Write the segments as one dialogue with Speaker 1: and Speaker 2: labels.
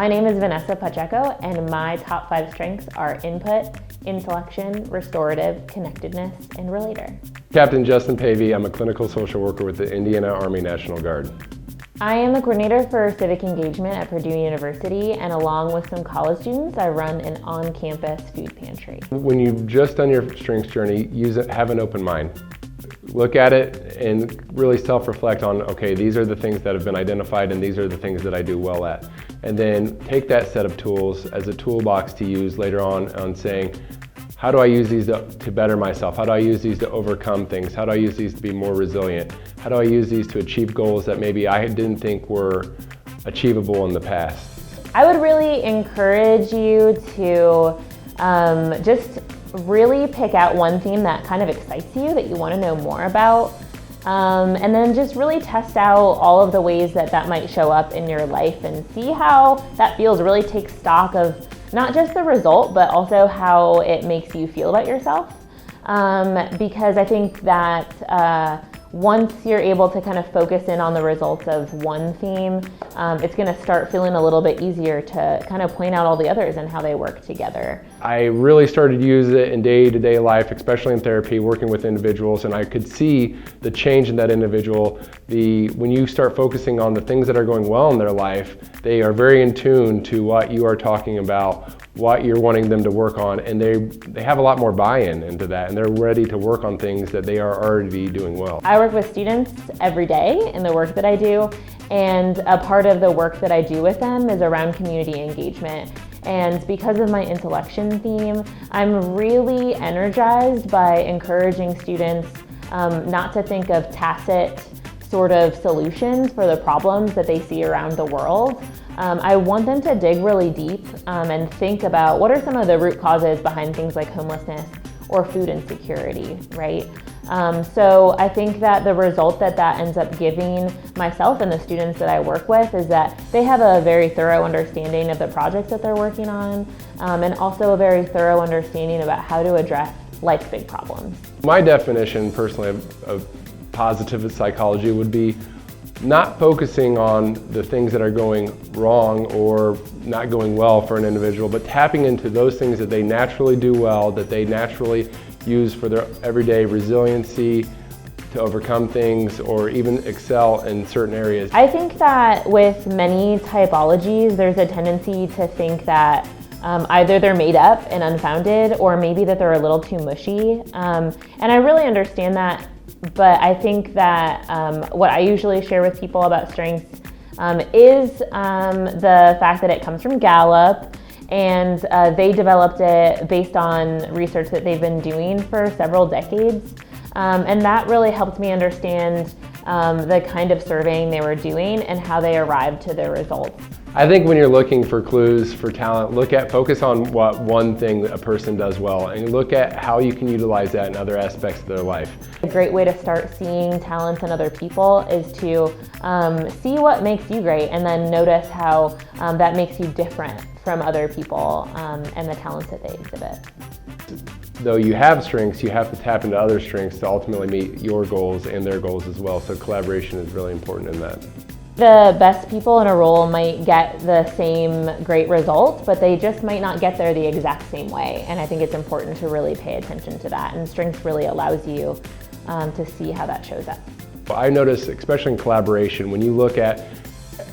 Speaker 1: My name is Vanessa Pacheco, and my top 5 strengths are input, intellection, restorative, connectedness, and relator.
Speaker 2: Captain Justin Pavey. I'm a clinical social worker with the Indiana Army National Guard.
Speaker 1: I am the coordinator for civic engagement at Purdue University, and along with some college students, I run an on-campus food pantry.
Speaker 2: When you've just done your strengths journey, have an open mind. Look at it and really self-reflect on, okay, these are the things that have been identified and these are the things that I do well at. And then take that set of tools as a toolbox to use later on saying, how do I use these to better myself? How do I use these to overcome things? How do I use these to be more resilient? How do I use these to achieve goals that maybe I didn't think were achievable in the past?
Speaker 1: I would really encourage you to just really pick out one theme that kind of excites you, that you want to know more about, and then just really test out all of the ways that that might show up in your life and see how that feels. Really take stock of not just the result, but also how it makes you feel about yourself. Because I think that once you're able to kind of focus in on the results of one theme, it's going to start feeling a little bit easier to kind of point out all the others and how they work together.
Speaker 2: I really started to use it in day-to-day life, especially in therapy, working with individuals, and I could see the change in that individual. When you start focusing on the things that are going well in their life, they are very in tune to what you are talking about, what you're wanting them to work on, and they have a lot more buy-in into that, and they're ready to work on things that they are already doing well.
Speaker 1: I work with students every day in the work that I do, and a part of the work that I do with them is around community engagement. And because of my intellection theme, I'm really energized by encouraging students not to think of tacit sort of solutions for the problems that they see around the world. I want them to dig really deep and think about what are some of the root causes behind things like homelessness or food insecurity, right? So I think that the result that ends up giving myself and the students that I work with is that they have a very thorough understanding of the projects that they're working on, and also a very thorough understanding about how to address life's big problems.
Speaker 2: My definition personally of positive psychology would be not focusing on the things that are going wrong or not going well for an individual, but tapping into those things that they naturally do well, that they naturally use for their everyday resiliency to overcome things or even excel in certain areas.
Speaker 1: I think that with many typologies, there's a tendency to think that either they're made up and unfounded, or maybe that they're a little too mushy. And I really understand that, but I think that what I usually share with people about strengths is the fact that it comes from Gallup, and they developed it based on research that they've been doing for several decades. And that really helped me understand the kind of surveying they were doing and how they arrived to their results.
Speaker 2: I think when you're looking for clues for talent, focus on what one thing a person does well, and look at how you can utilize that in other aspects of their life.
Speaker 1: A great way to start seeing talents in other people is to see what makes you great, and then notice how that makes you different from other people and the talents that they exhibit.
Speaker 2: Though you have strengths, you have to tap into other strengths to ultimately meet your goals and their goals as well. So collaboration is really important in that.
Speaker 1: The best people in a role might get the same great result, but they just might not get there the exact same way. And I think it's important to really pay attention to that. And strengths really allows you to see how that shows up.
Speaker 2: I notice, especially in collaboration, when you look at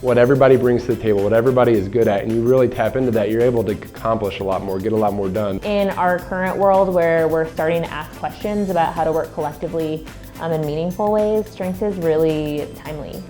Speaker 2: what everybody brings to the table, what everybody is good at, and you really tap into that, you're able to accomplish a lot more, get a lot more done.
Speaker 1: In our current world where we're starting to ask questions about how to work collectively in meaningful ways, strengths is really timely.